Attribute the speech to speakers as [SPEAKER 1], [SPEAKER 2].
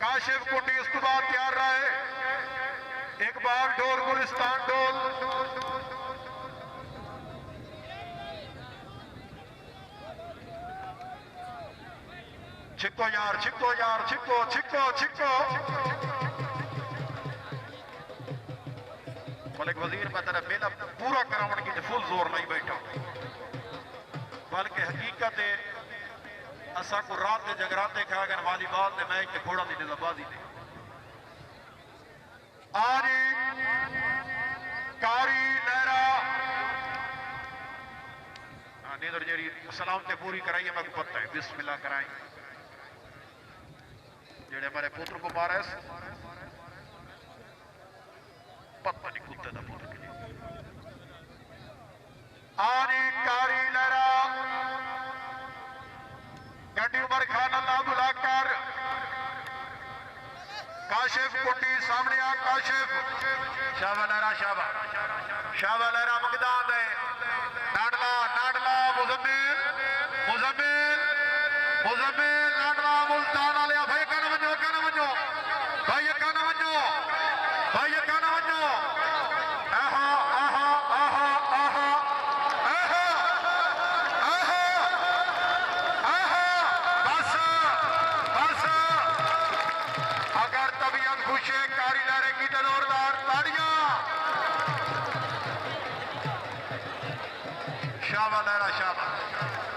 [SPEAKER 1] काशिफ कुंडी उसके बाद तैयार रहे। इकबाल डोल गुलिस्तान डोल। छिको यार छिको यार छिको छिको छिको। मलिक वजीर में तेरा मेला पूरा करावन की फुल जोर नहीं बैठा, बल्कि हकीकत है असा को रात के जगराते खा गए वालीबॉल के मैच के घोड़ा की निजाबाजी ने आज कारी लहरा नींदर जी सलामते पूरी कराई है। मैं पता है बिस्मिल्लाह कराई जेड़े हमारे पुत्र को मारे पता नहीं कुत्ते का पुत्र के आनी कारी लहरा गड्डी उमर खान अल्लाह बुलाकर काशिफ कुंडी सामने आ। काशिफ शाबा लहरा शाबा शाबा लहरा मकदान है। नाडला नाडला मुजम्मिल मुजम्मिल मुजम्मिल नाडला मुल्तान वाले भाई काना वञो काना वञो भाई काना वञो भाई काना वञो। आहा आहा आहा आहा आहा आहा आहा बस बस अगर तबीयत खुश है कारी लहरे की जोरदार ताड़ियां। शाबा लहरा शाबा